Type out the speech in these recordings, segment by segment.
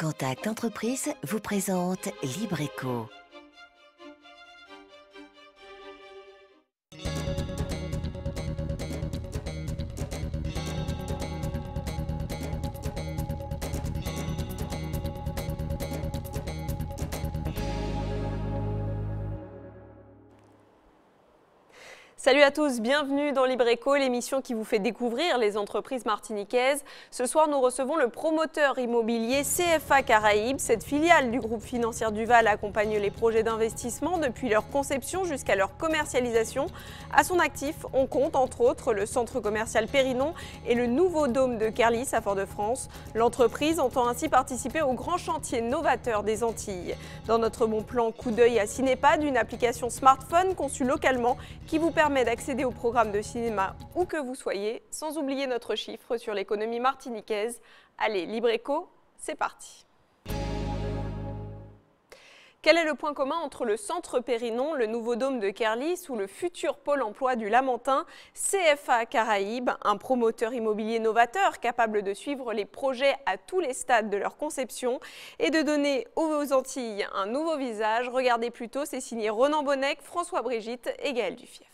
Contact Entreprise vous présente Libreco. Salut à tous, bienvenue dans Libreco, l'émission qui vous fait découvrir les entreprises martiniquaises. Ce soir, nous recevons le promoteur immobilier CFA Caraïbes. Cette filiale du groupe financier Duval accompagne les projets d'investissement depuis leur conception jusqu'à leur commercialisation. À son actif, on compte entre autres le centre commercial Périnon et le nouveau dôme de Kerlis à Fort-de-France. L'entreprise entend ainsi participer au grand chantier novateur des Antilles. Dans notre bon plan coup d'œil à Cinépad, une application smartphone conçue localement qui vous permet d'accéder au programme de cinéma où que vous soyez, sans oublier notre chiffre sur l'économie martiniquaise. Allez, Libreco, c'est parti. Quel est le point commun entre le centre Périnon, le nouveau dôme de Kerlis ou le futur pôle emploi du Lamentin? CFA Caraïbes, un promoteur immobilier novateur capable de suivre les projets à tous les stades de leur conception et de donner aux Antilles un nouveau visage. Regardez plutôt, c'est signé Ronan Bonnec, François Brigitte et Gaël Dufief.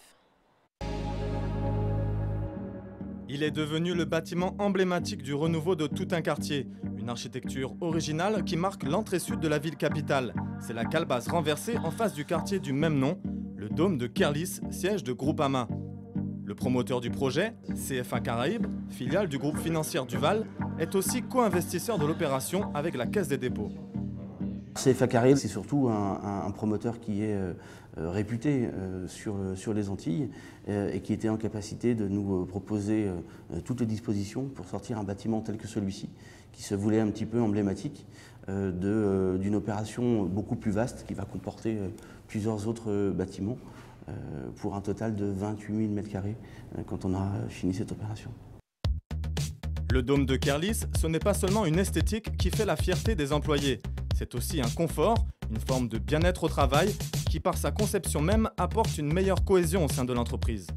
Il est devenu le bâtiment emblématique du renouveau de tout un quartier. Une architecture originale qui marque l'entrée sud de la ville capitale. C'est la calebasse renversée en face du quartier du même nom, le dôme de Kerlis, siège de Groupama. Le promoteur du projet, CFA Caraïbes, filiale du groupe financier Duval, est aussi co-investisseur de l'opération avec la Caisse des dépôts. CFA Caraïbes, c'est surtout un promoteur qui est réputé sur les Antilles et qui était en capacité de nous proposer toutes les dispositions pour sortir un bâtiment tel que celui-ci, qui se voulait un petit peu emblématique d'une opération beaucoup plus vaste qui va comporter plusieurs autres bâtiments pour un total de 28 000 m² quand on a fini cette opération. Le dôme de Kerlis, ce n'est pas seulement une esthétique qui fait la fierté des employés. C'est aussi un confort, une forme de bien-être au travail qui, par sa conception même, apporte une meilleure cohésion au sein de l'entreprise.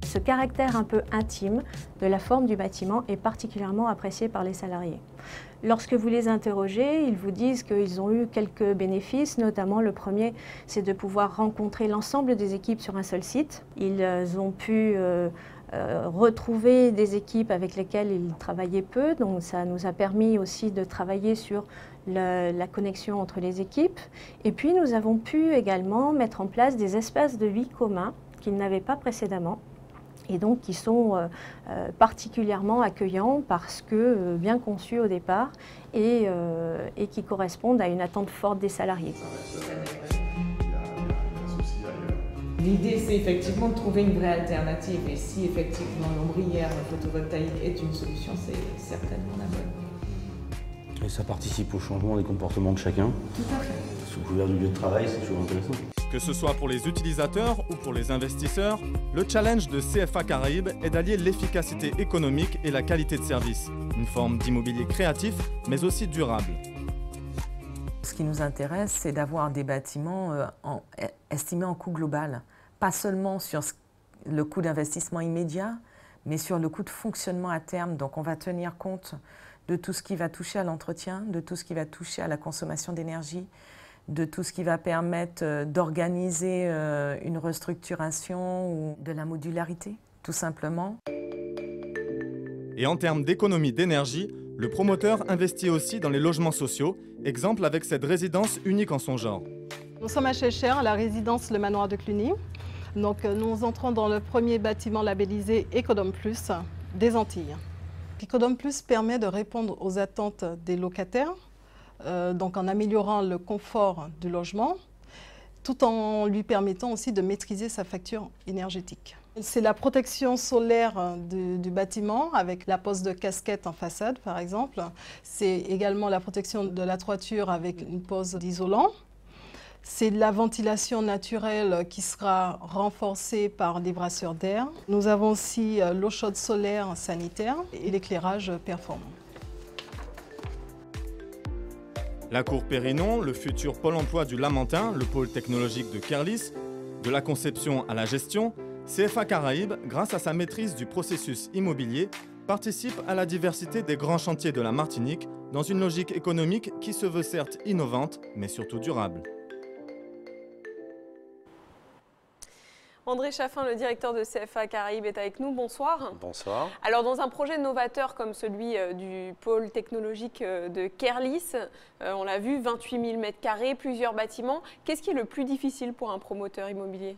Ce caractère un peu intime de la forme du bâtiment est particulièrement apprécié par les salariés. Lorsque vous les interrogez, ils vous disent qu'ils ont eu quelques bénéfices, notamment le premier, c'est de pouvoir rencontrer l'ensemble des équipes sur un seul site. Ils ont pu retrouver des équipes avec lesquelles ils travaillaient peu, donc ça nous a permis aussi de travailler sur la connexion entre les équipes. Et puis nous avons pu également mettre en place des espaces de vie communs qu'ils n'avaient pas précédemment et donc qui sont particulièrement accueillants parce que bien conçus au départ et qui correspondent à une attente forte des salariés. L'idée, c'est effectivement de trouver une vraie alternative et si effectivement l'ombrière photovoltaïque est une solution, c'est certainement la bonne. Et ça participe au changement des comportements de chacun. Tout à fait. Sous couvert du lieu de travail, c'est toujours intéressant. Que ce soit pour les utilisateurs ou pour les investisseurs, le challenge de CFA Caraïbes est d'allier l'efficacité économique et la qualité de service. Une forme d'immobilier créatif, mais aussi durable. Ce qui nous intéresse, c'est d'avoir des bâtiments estimés en coût global. Pas seulement sur le coût d'investissement immédiat, mais sur le coût de fonctionnement à terme. Donc on va tenir compte de tout ce qui va toucher à l'entretien, de tout ce qui va toucher à la consommation d'énergie, de tout ce qui va permettre d'organiser une restructuration ou de la modularité, tout simplement. Et en termes d'économie d'énergie, le promoteur investit aussi dans les logements sociaux, exemple avec cette résidence unique en son genre. Nous sommes à Cheshire, à la résidence Le Manoir de Cluny. Donc, nous entrons dans le premier bâtiment labellisé Ecodome Plus des Antilles. Ecodome Plus permet de répondre aux attentes des locataires, donc en améliorant le confort du logement, tout en lui permettant aussi de maîtriser sa facture énergétique. C'est la protection solaire du bâtiment avec la pose de casquettes en façade par exemple. C'est également la protection de la toiture avec une pose d'isolant. C'est de la ventilation naturelle qui sera renforcée par des brasseurs d'air. Nous avons aussi l'eau chaude solaire sanitaire et l'éclairage performant. La cour Périnon, le futur pôle emploi du Lamentin, le pôle technologique de Kerlis, de la conception à la gestion, CFA Caraïbes, grâce à sa maîtrise du processus immobilier, participe à la diversité des grands chantiers de la Martinique dans une logique économique qui se veut certes innovante, mais surtout durable. André Chaffin, le directeur de CFA Caraïbes, est avec nous. Bonsoir. Bonsoir. Alors, dans un projet novateur comme celui du pôle technologique de Kerlis, on l'a vu, 28 000 m², plusieurs bâtiments. Qu'est-ce qui est le plus difficile pour un promoteur immobilier ?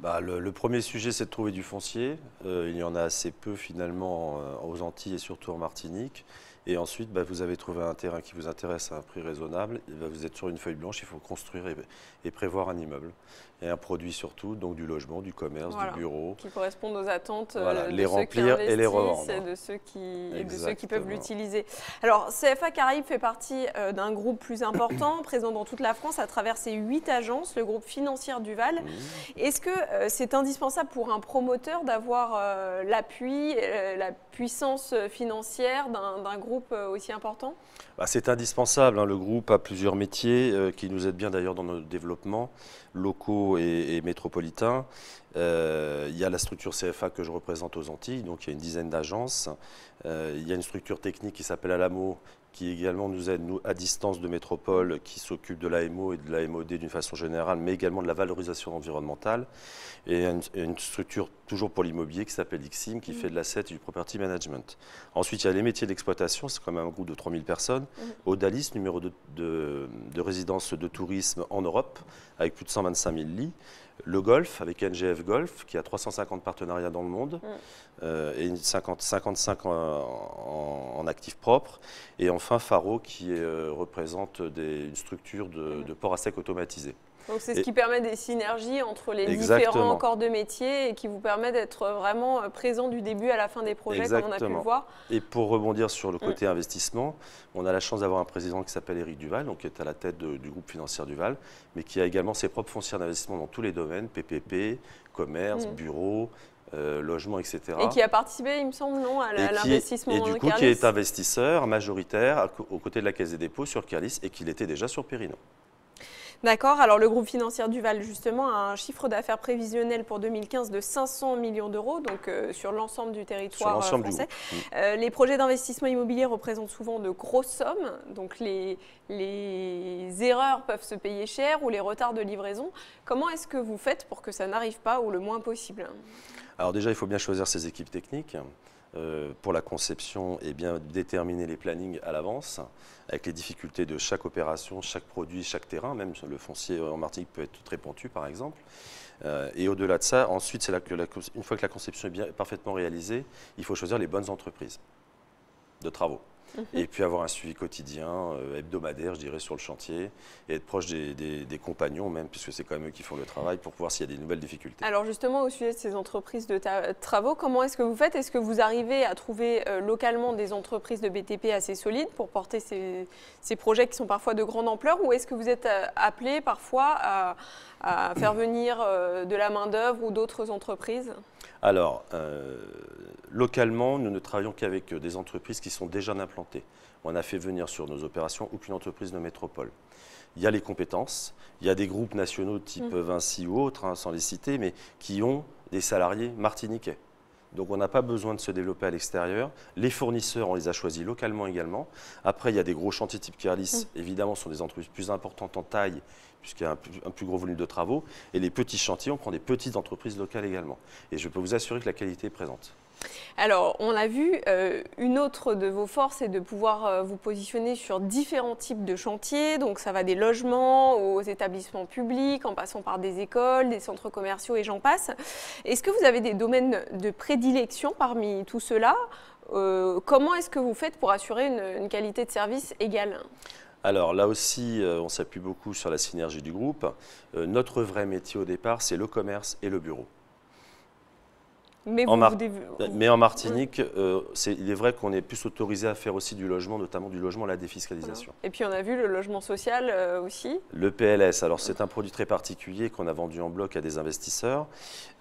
Le premier sujet, c'est de trouver du foncier. Il y en a assez peu finalement aux Antilles et surtout en Martinique. Et ensuite, vous avez trouvé un terrain qui vous intéresse à un prix raisonnable. Et vous êtes sur une feuille blanche, il faut construire et prévoir un immeuble. Et un produit surtout, donc du logement, du commerce, du bureau. Qui correspondent aux attentes de les remplir et les revendre. Et de ceux qui peuvent l'utiliser. Alors, CFA Caraïbes fait partie d'un groupe plus important, présent dans toute la France à travers ses 8 agences, le groupe Financière Duval. Est-ce que c'est indispensable pour un promoteur d'avoir l'appui, la puissance financière d'un groupe aussi important ? C'est indispensable. Le groupe a plusieurs métiers qui nous aident bien d'ailleurs dans nos développements locaux et métropolitains. Il y a la structure CFA que je représente aux Antilles, donc il y a une dizaine d'agences. Il y a une structure technique qui s'appelle Alamo, qui également nous aide, nous, à distance de métropole, qui s'occupe de l'AMO et de la MOD d'une façon générale, mais également de la valorisation environnementale. Et une structure toujours pour l'immobilier qui s'appelle XIM, qui fait de l'asset et du property management. Ensuite, il y a les métiers d'exploitation, c'est quand même un groupe de 3000 personnes. Odalis, numéro de résidence de tourisme en Europe, avec plus de 125 000 lits. Le Golf, avec NGF Golf, qui a 350 partenariats dans le monde, et 55 en actifs propres. Et enfin, Faro, qui représente une structure de port à sec automatisé. Donc c'est ce qui permet des synergies entre les différents corps de métier et qui vous permet d'être vraiment présent du début à la fin des projets, comme on a pu le voir. Et pour rebondir sur le côté investissement, on a la chance d'avoir un président qui s'appelle Éric Duval, donc qui est à la tête du groupe Financière Duval, mais qui a également ses propres foncières d'investissement dans tous les domaines, PPP, commerce, bureau, logement, etc. Et qui a participé, il me semble, non, à l'investissement Et du coup, qui est investisseur majoritaire aux côtés de la Caisse des dépôts sur Kerlis et qui l'était déjà sur Périno. D'accord. Alors, le groupe Financière Duval, justement, a un chiffre d'affaires prévisionnel pour 2015 de 500 millions d'euros, donc sur l'ensemble du territoire français. Les projets d'investissement immobilier représentent souvent de grosses sommes, donc les erreurs peuvent se payer cher ou les retards de livraison. Comment est-ce que vous faites pour que ça n'arrive pas ou le moins possible ? Alors déjà, il faut bien choisir ses équipes techniques. Pour la conception et bien déterminer les plannings à l'avance avec les difficultés de chaque opération, chaque produit, chaque terrain, même le foncier en Martinique peut être très pentu par exemple. Et au-delà de ça, ensuite, une fois que la conception est parfaitement réalisée, il faut choisir les bonnes entreprises de travaux. Et puis avoir un suivi quotidien, hebdomadaire, je dirais, sur le chantier, et être proche des compagnons même, puisque c'est quand même eux qui font le travail, pour voir s'il y a des nouvelles difficultés. Alors justement, au sujet de ces entreprises de travaux, comment est-ce que vous faites ? Est-ce que vous arrivez à trouver localement des entreprises de BTP assez solides pour porter ces projets qui sont parfois de grande ampleur, ou est-ce que vous êtes appelé parfois à faire venir de la main-d'œuvre ou d'autres entreprises ? Alors, localement, nous ne travaillons qu'avec des entreprises qui sont déjà implantées. On a fait venir sur nos opérations aucune entreprise de métropole. Il y a les compétences, il y a des groupes nationaux type Vinci ou autres, sans les citer, mais qui ont des salariés martiniquais. Donc on n'a pas besoin de se développer à l'extérieur. Les fournisseurs, on les a choisis localement également. Après, il y a des gros chantiers type Kerlis, évidemment, ce sont des entreprises plus importantes en taille, puisqu'il y a un plus gros volume de travaux. Et les petits chantiers, on prend des petites entreprises locales également. Et je peux vous assurer que la qualité est présente. Alors, on l'a vu, une autre de vos forces est de pouvoir vous positionner sur différents types de chantiers. Donc, ça va des logements aux établissements publics, en passant par des écoles, des centres commerciaux et j'en passe. Est-ce que vous avez des domaines de prédilection parmi tout cela ? Comment est-ce que vous faites pour assurer une qualité de service égale ? Alors là aussi, on s'appuie beaucoup sur la synergie du groupe. Notre vrai métier au départ, c'est le commerce et le bureau. Mais en Martinique, il est vrai qu'on est plus autorisé à faire aussi du logement, notamment du logement à la défiscalisation. Et puis on a vu le logement social aussi. Le PLS, alors c'est un produit très particulier qu'on a vendu en bloc à des investisseurs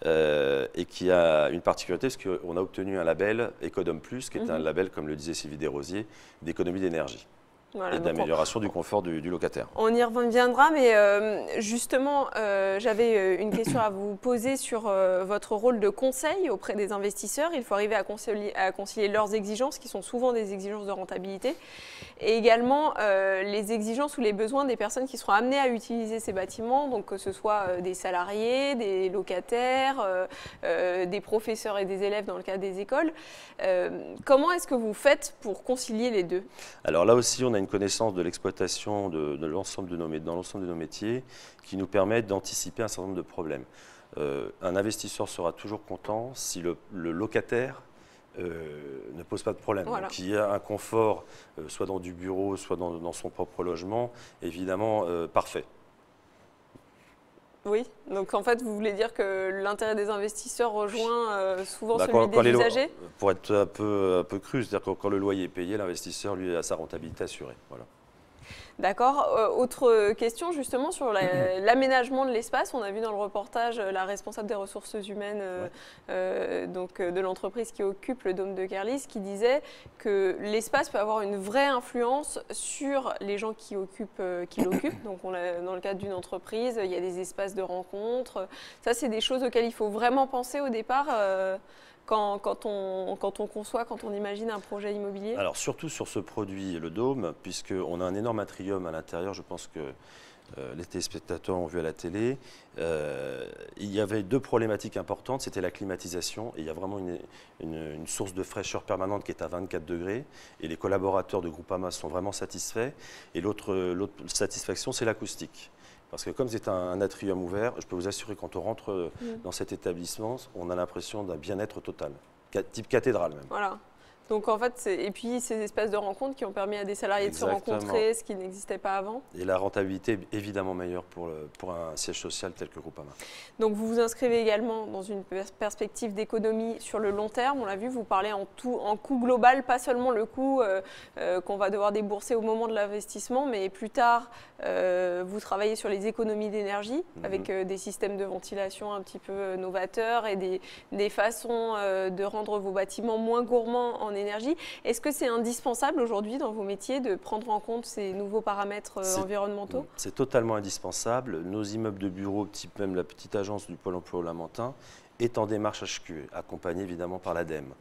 et qui a une particularité parce qu'on a obtenu un label Ecodom Plus, qui est un label, comme le disait Sylvie Desrosiers, d'économie d'énergie. Voilà, et d'amélioration du confort du locataire. On y reviendra, mais justement, j'avais une question à vous poser sur votre rôle de conseil auprès des investisseurs. Il faut arriver à concilier leurs exigences, qui sont souvent des exigences de rentabilité, et également les exigences ou les besoins des personnes qui seront amenées à utiliser ces bâtiments, donc que ce soit des salariés, des locataires, des professeurs et des élèves dans le cas des écoles. Comment est-ce que vous faites pour concilier les deux? Alors là aussi, on a une connaissance de l'exploitation dans l'ensemble de nos métiers qui nous permet d'anticiper un certain nombre de problèmes. Un investisseur sera toujours content si le locataire ne pose pas de problème. Voilà. Qu'il y a un confort, soit dans du bureau, soit dans son propre logement, évidemment parfait. Oui, donc en fait, vous voulez dire que l'intérêt des investisseurs rejoint souvent celui des usagers? Pour être un peu cru, c'est-à-dire que quand le loyer est payé, l'investisseur, lui, a sa rentabilité assurée. Voilà. D'accord. Autre question justement sur l'aménagement de l'espace. On a vu dans le reportage la responsable des ressources humaines de l'entreprise qui occupe le Dôme de Querlis qui disait que l'espace peut avoir une vraie influence sur les gens qui l'occupent. Donc dans le cadre d'une entreprise, il y a des espaces de rencontre. Ça, c'est des choses auxquelles il faut vraiment penser au départ. Quand on conçoit, quand on imagine un projet immobilier? Alors surtout sur ce produit, le Dôme, puisqu'on a un énorme atrium à l'intérieur, je pense que les téléspectateurs ont vu à la télé, il y avait deux problématiques importantes, c'était la climatisation, et il y a vraiment une source de fraîcheur permanente qui est à 24 degrés, et les collaborateurs de Groupama sont vraiment satisfaits, et l'autre satisfaction, c'est l'acoustique. Parce que comme c'est un atrium ouvert, je peux vous assurer quand on rentre dans cet établissement, on a l'impression d'un bien-être total, type cathédrale même. Voilà. Donc en fait, et puis ces espaces de rencontre qui ont permis à des salariés Exactement. de se rencontrer, ce qui n'existait pas avant. Et la rentabilité est évidemment meilleure pour un siège social tel que Groupama. Donc vous vous inscrivez également dans une perspective d'économie sur le long terme. On l'a vu, vous parlez en coût global, pas seulement le coût qu'on va devoir débourser au moment de l'investissement, mais plus tard, vous travaillez sur les économies d'énergie avec des systèmes de ventilation un petit peu novateurs et des façons de rendre vos bâtiments moins gourmands en énergie. Est-ce que c'est indispensable aujourd'hui dans vos métiers de prendre en compte ces nouveaux paramètres environnementaux? C'est totalement indispensable. Nos immeubles de bureaux, type même la petite agence du Pôle emploi au Lamentin, est en démarche HQE, accompagnée évidemment par l'ADEME.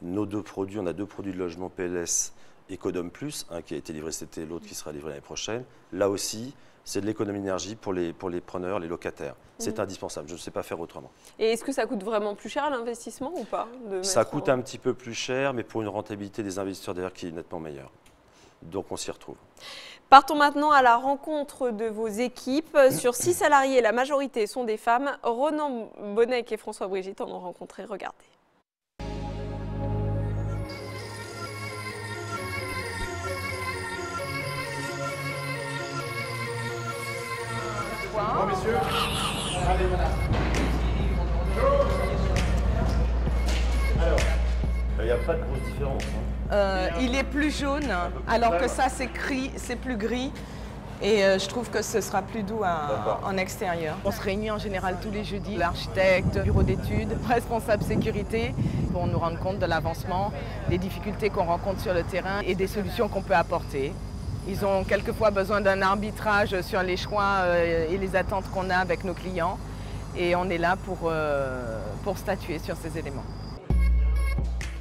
Nos deux produits, on a deux produits de logement PLS Ecodome Plus, un qui a été livré cet été, l'autre qui sera livré l'année prochaine. Là aussi, c'est de l'économie d'énergie pour les preneurs, les locataires. C'est indispensable, je ne sais pas faire autrement. Et est-ce que ça coûte vraiment plus cher à l'investissement ou pas? Ça coûte un petit peu plus cher, mais pour une rentabilité des investisseurs derrière qui est nettement meilleure. Donc on s'y retrouve. Partons maintenant à la rencontre de vos équipes. Sur 6 salariés, la majorité sont des femmes. Ronan Bonnec et François Brigitte en ont rencontré. Regardez. Bon, messieurs, allez, voilà. Alors, il n'y a pas de grosse différence. Il est plus jaune, alors que ça c'est plus gris. Et je trouve que ce sera plus doux en extérieur. On se réunit en général tous les jeudis, l'architecte, bureau d'études, responsable sécurité, pour nous rendre compte de l'avancement, des difficultés qu'on rencontre sur le terrain et des solutions qu'on peut apporter. Ils ont quelquefois besoin d'un arbitrage sur les choix et les attentes qu'on a avec nos clients. Et on est là pour statuer sur ces éléments.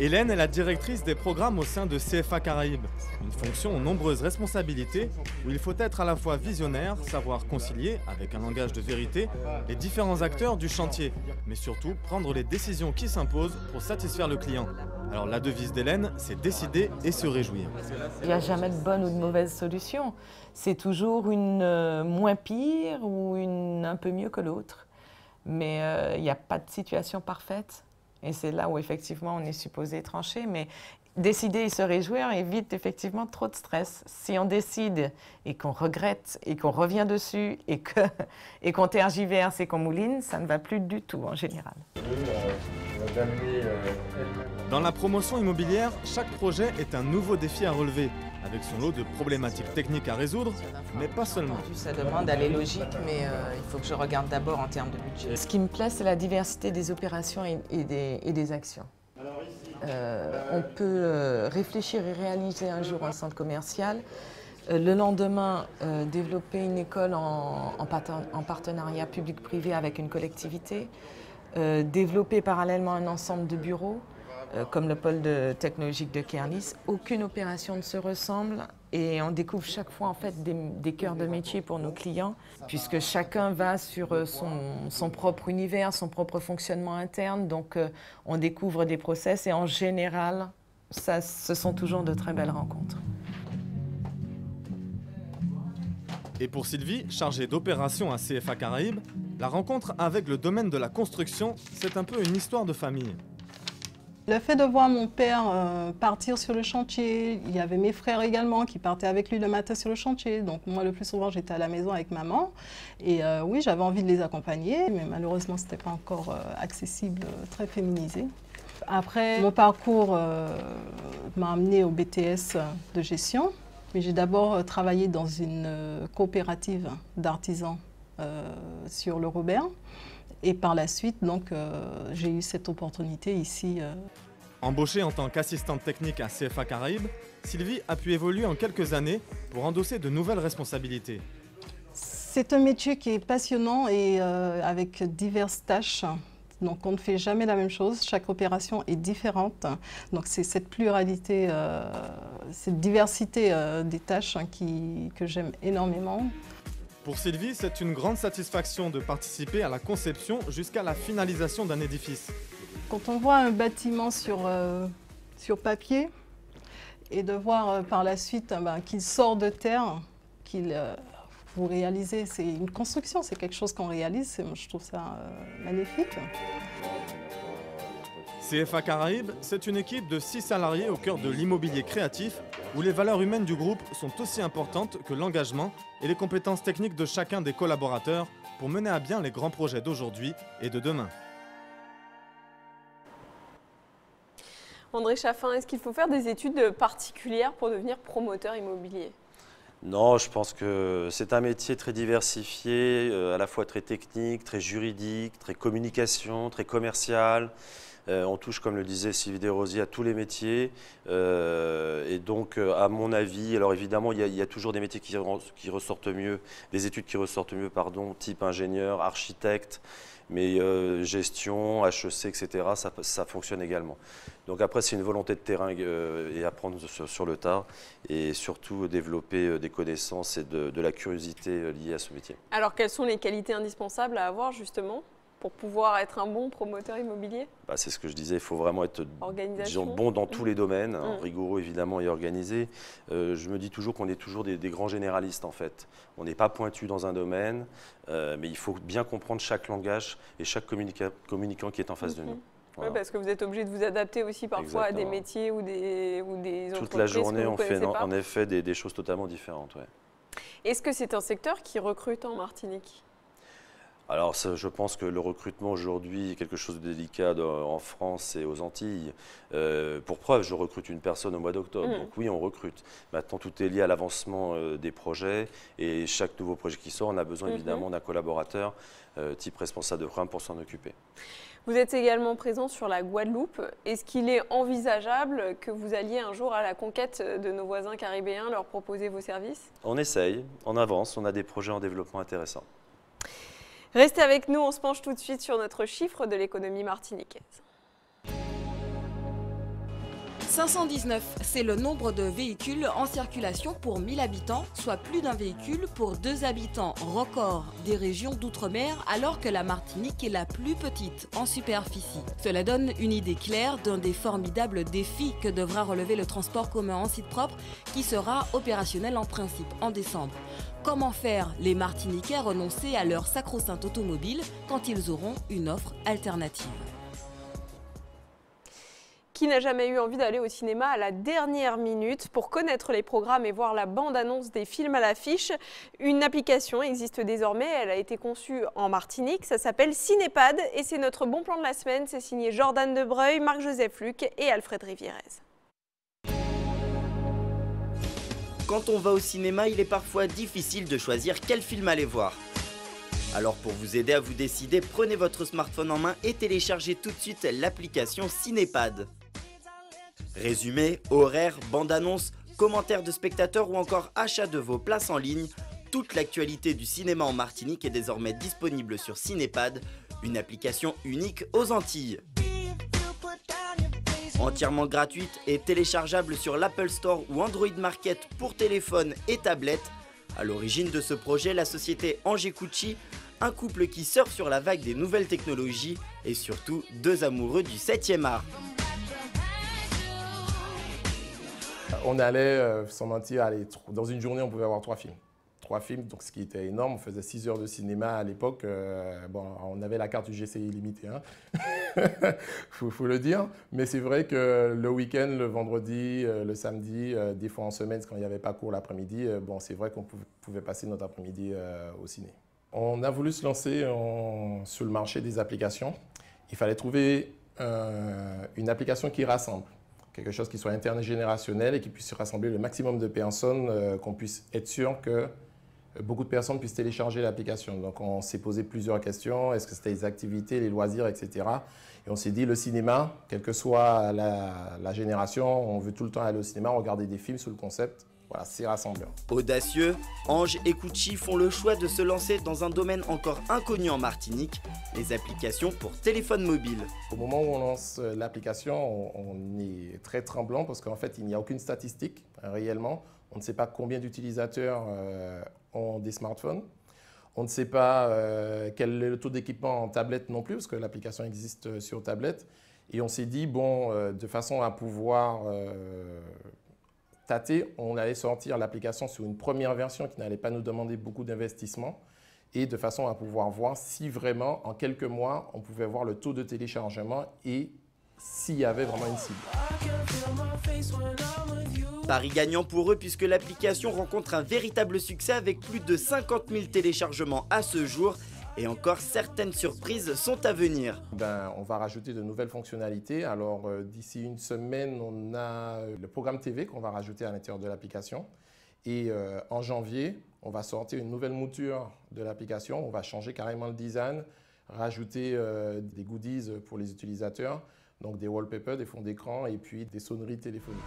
Hélène est la directrice des programmes au sein de CFA Caraïbes. Une fonction aux nombreuses responsabilités où il faut être à la fois visionnaire, savoir concilier, avec un langage de vérité, les différents acteurs du chantier, mais surtout prendre les décisions qui s'imposent pour satisfaire le client. Alors la devise d'Hélène, c'est décider et se réjouir. Il n'y a jamais de bonne ou de mauvaise solution. C'est toujours une moins pire ou une un peu mieux que l'autre. Mais il n'y a pas de situation parfaite. Et c'est là où effectivement on est supposé trancher. Mais décider et se réjouir évite effectivement trop de stress. Si on décide et qu'on regrette et qu'on revient dessus et qu'on tergiverse et qu'on mouline, ça ne va plus du tout en général. Dans la promotion immobilière, chaque projet est un nouveau défi à relever, avec son lot de problématiques techniques à résoudre, mais pas seulement. Ça demande d'aller logique, mais il faut que je regarde d'abord en termes de budget. Ce qui me plaît, c'est la diversité des opérations et des actions. On peut réfléchir et réaliser un jour un centre commercial, Le lendemain, développer une école en partenariat public-privé avec une collectivité, développer parallèlement un ensemble de bureaux, comme le pôle technologique de Kernis. Aucune opération ne se ressemble et on découvre chaque fois en fait des cœurs de métier pour nos clients, puisque chacun va sur son propre univers, son propre fonctionnement interne. Donc on découvre des process et en général, ce sont toujours de très belles rencontres. Et pour Sylvie, chargée d'opérations à CFA Caraïbes, la rencontre avec le domaine de la construction, c'est un peu une histoire de famille. Le fait de voir mon père partir sur le chantier, il y avait mes frères également qui partaient avec lui le matin sur le chantier. Donc moi, le plus souvent, j'étais à la maison avec maman. Et oui, j'avais envie de les accompagner, mais malheureusement, ce n'était pas encore accessible, très féminisé. Après, mon parcours m'a amené au BTS de gestion. Mais j'ai d'abord travaillé dans une coopérative d'artisans sur le Robert. Et par la suite, donc, j'ai eu cette opportunité ici. Embauchée en tant qu'assistante technique à CFA Caraïbes, Sylvie a pu évoluer en quelques années pour endosser de nouvelles responsabilités. C'est un métier qui est passionnant et avec diverses tâches. Donc on ne fait jamais la même chose, chaque opération est différente. Donc c'est cette pluralité, cette diversité des tâches que j'aime énormément. Pour Sylvie, c'est une grande satisfaction de participer à la conception jusqu'à la finalisation d'un édifice. Quand on voit un bâtiment sur papier et de voir par la suite qu'il sort de terre, vous réalisez, c'est une construction, c'est quelque chose qu'on réalise, je trouve ça magnifique. CFA Caraïbes, c'est une équipe de 6 salariés au cœur de l'immobilier créatif, où les valeurs humaines du groupe sont aussi importantes que l'engagement et les compétences techniques de chacun des collaborateurs pour mener à bien les grands projets d'aujourd'hui et de demain. André Chaffin, est-ce qu'il faut faire des études particulières pour devenir promoteur immobilier ? Non, je pense que c'est un métier très diversifié, à la fois très technique, très juridique, très communication, très commercial. On touche, comme le disait Sylvie Desrosiers, à tous les métiers. Et donc, à mon avis, alors évidemment, il y a toujours des métiers qui ressortent mieux, des études qui ressortent mieux, pardon, type ingénieur, architecte. Mais gestion, HEC, etc., ça fonctionne également. Donc après, c'est une volonté de terrain et apprendre sur le tas et surtout développer des connaissances et de la curiosité liée à ce métier. Alors, quelles sont les qualités indispensables à avoir justement pour pouvoir être un bon promoteur immobilier? C'est ce que je disais, il faut vraiment être bon dans tous les domaines, rigoureux évidemment et organisé. Je me dis toujours qu'on est toujours des grands généralistes en fait. On n'est pas pointu dans un domaine, mais il faut bien comprendre chaque langage et chaque communicant qui est en face de nous. Voilà. Oui, parce que vous êtes obligé de vous adapter aussi parfois à des métiers ou des entreprises. Toute la journée, on fait en effet des choses totalement différentes. Ouais. Est-ce que c'est un secteur qui recrute en Martinique ? Alors, je pense que le recrutement aujourd'hui est quelque chose de délicat en France et aux Antilles. Pour preuve, je recrute une personne au mois d'octobre. Donc oui, on recrute. Maintenant, tout est lié à l'avancement des projets. Et chaque nouveau projet qui sort, on a besoin évidemment d'un collaborateur type responsable de programme pour s'en occuper. Vous êtes également présent sur la Guadeloupe. Est-ce qu'il est envisageable que vous alliez un jour à la conquête de nos voisins caribéens, leur proposer vos services? On essaye, on avance, on a des projets en développement intéressants. Restez avec nous, on se penche tout de suite sur notre chiffre de l'économie martiniquaise. 519, c'est le nombre de véhicules en circulation pour 1000 habitants, soit plus d'un véhicule pour 2 habitants, record des régions d'outre-mer, alors que la Martinique est la plus petite en superficie. Cela donne une idée claire d'un des formidables défis que devra relever le transport commun en site propre, qui sera opérationnel en principe en décembre. Comment faire les Martiniquais renoncer à leur sacro-sainte automobile quand ils auront une offre alternative ? Qui n'a jamais eu envie d'aller au cinéma à la dernière minute pour connaître les programmes et voir la bande-annonce des films à l'affiche? Une application existe désormais, elle a été conçue en Martinique, ça s'appelle Cinépad et c'est notre bon plan de la semaine, c'est signé Jordan Debreuil, Marc-Joseph Luc et Alfred Rivierez. Quand on va au cinéma, il est parfois difficile de choisir quel film aller voir. Alors pour vous aider à vous décider, prenez votre smartphone en main et téléchargez tout de suite l'application Cinépad. Résumé, horaire, bande-annonce, commentaires de spectateurs ou encore achat de vos places en ligne, toute l'actualité du cinéma en Martinique est désormais disponible sur Cinépad, une application unique aux Antilles. Entièrement gratuite et téléchargeable sur l'Apple Store ou Android Market pour téléphone et tablette. À l'origine de ce projet, la société Angers Cucci, un couple qui surfe sur la vague des nouvelles technologies et surtout deux amoureux du 7e art. On allait, sans mentir, dans une journée on pouvait avoir 3 films. 3 films, donc ce qui était énorme. On faisait 6 heures de cinéma à l'époque. Bon, on avait la carte du GCI limitée, hein. faut le dire. Mais c'est vrai que le week-end, le vendredi, le samedi, des fois en semaine, quand il n'y avait pas cours l'après-midi, bon, c'est vrai qu'on pouvait passer notre après-midi au ciné. On a voulu se lancer sur le marché des applications. Il fallait trouver une application qui rassemble. Quelque chose qui soit intergénérationnel et qui puisse rassembler le maximum de personnes, qu'on puisse être sûr que beaucoup de personnes puissent télécharger l'application. Donc on s'est posé plusieurs questions, est-ce que c'était les activités, les loisirs, etc. Et on s'est dit le cinéma, quelle que soit la génération, on veut tout le temps aller au cinéma, regarder des films sous le concept. Voilà, c'est rassemblant. Audacieux, Ange et Cucci font le choix de se lancer dans un domaine encore inconnu en Martinique, les applications pour téléphone mobile. Au moment où on lance l'application, on est très tremblant parce qu'en fait, il n'y a aucune statistique réellement. On ne sait pas combien d'utilisateurs ont des smartphones. On ne sait pas quel est le taux d'équipement en tablette non plus, parce que l'application existe sur tablette. Et on s'est dit, bon, de façon à pouvoir tâter, on allait sortir l'application sur une première version qui n'allait pas nous demander beaucoup d'investissement et de façon à pouvoir voir si vraiment, en quelques mois, on pouvait voir le taux de téléchargement et s'il y avait vraiment une cible. Pari gagnant pour eux puisque l'application rencontre un véritable succès avec plus de 50 000 téléchargements à ce jour et encore certaines surprises sont à venir. On va rajouter de nouvelles fonctionnalités. Alors d'ici une semaine, on a le programme TV qu'on va rajouter à l'intérieur de l'application. Et en janvier, on va sortir une nouvelle mouture de l'application. On va changer carrément le design, rajouter des goodies pour les utilisateurs. Donc des wallpapers, des fonds d'écran et puis des sonneries téléphoniques.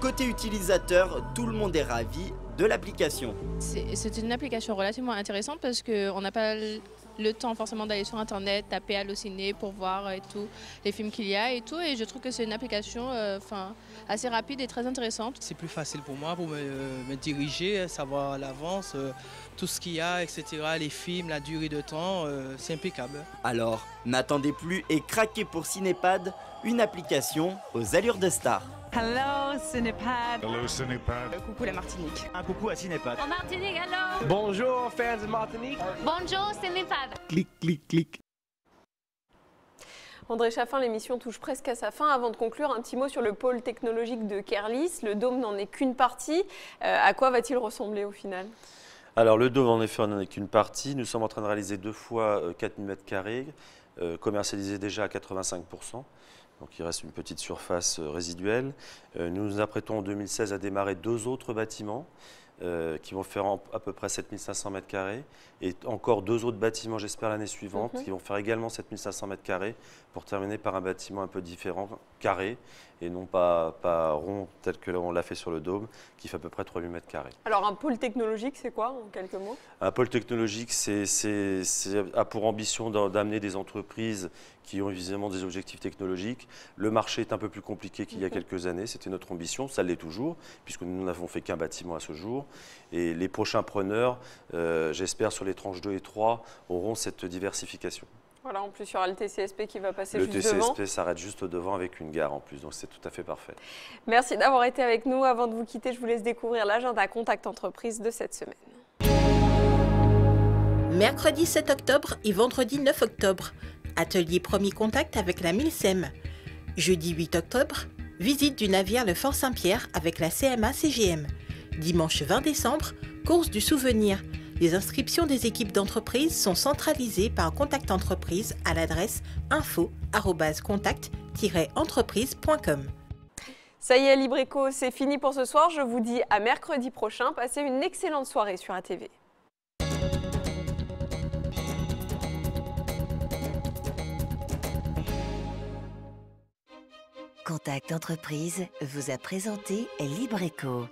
Côté utilisateur, tout le monde est ravi de l'application. C'est une application relativement intéressante parce qu'on n'a pas le temps forcément d'aller sur Internet, taper Allociné pour voir et tout, les films qu'il y a et tout. Et je trouve que c'est une application assez rapide et très intéressante. C'est plus facile pour moi pour me diriger, savoir à l'avance tout ce qu'il y a, etc. Les films, la durée de temps, c'est impeccable. Alors, n'attendez plus et craquez pour Cinépad, une application aux allures de star. Hello Cinépad. Hello Cinépad. Coucou la Martinique. Un coucou à Cinépad. En Martinique, hello. Bonjour fans de Martinique. Bonjour Cinépad. Clic, clic, clic. André Chaffin, l'émission touche presque à sa fin. Avant de conclure, un petit mot sur le pôle technologique de Kerlis. Le dôme n'en est qu'une partie. À quoi va-t-il ressembler au final ? Alors le dôme, en effet, n'en est qu'une partie. Nous sommes en train de réaliser 2 fois 4000 m², commercialisés déjà à 85%. Donc il reste une petite surface résiduelle. Nous nous apprêtons en 2016 à démarrer 2 autres bâtiments qui vont faire à peu près 7500 m² et encore 2 autres bâtiments, j'espère, l'année suivante, qui vont faire également 7500 m² pour terminer par un bâtiment un peu différent, carré, et non pas rond tel que on l'a fait sur le dôme, qui fait à peu près 3000 m². Alors un pôle technologique, c'est quoi en quelques mots ? Un pôle technologique, a pour ambition d'amener des entreprises qui ont évidemment des objectifs technologiques. Le marché est un peu plus compliqué qu'il y a quelques années, c'était notre ambition, ça l'est toujours, puisque nous n'avons fait qu'un bâtiment à ce jour. Et les prochains preneurs, j'espère sur les tranches 2 et 3, auront cette diversification. Voilà, en plus il y aura le TCSP qui va passer juste devant. Le TCSP s'arrête juste devant avec une gare en plus, donc c'est tout à fait parfait. Merci d'avoir été avec nous. Avant de vous quitter, je vous laisse découvrir l'agenda Contact Entreprise de cette semaine. Mercredi 7 octobre et vendredi 9 octobre, atelier premier contact avec la MILSEM. Jeudi 8 octobre, visite du navire le Fort Saint-Pierre avec la CMA-CGM. Dimanche 20 décembre, course du souvenir. Les inscriptions des équipes d'entreprise sont centralisées par Contact Entreprise à l'adresse info@contact-entreprise.com. Ça y est, Libreco, c'est fini pour ce soir. Je vous dis à mercredi prochain. Passez une excellente soirée sur ATV. Contact Entreprise vous a présenté Libreco.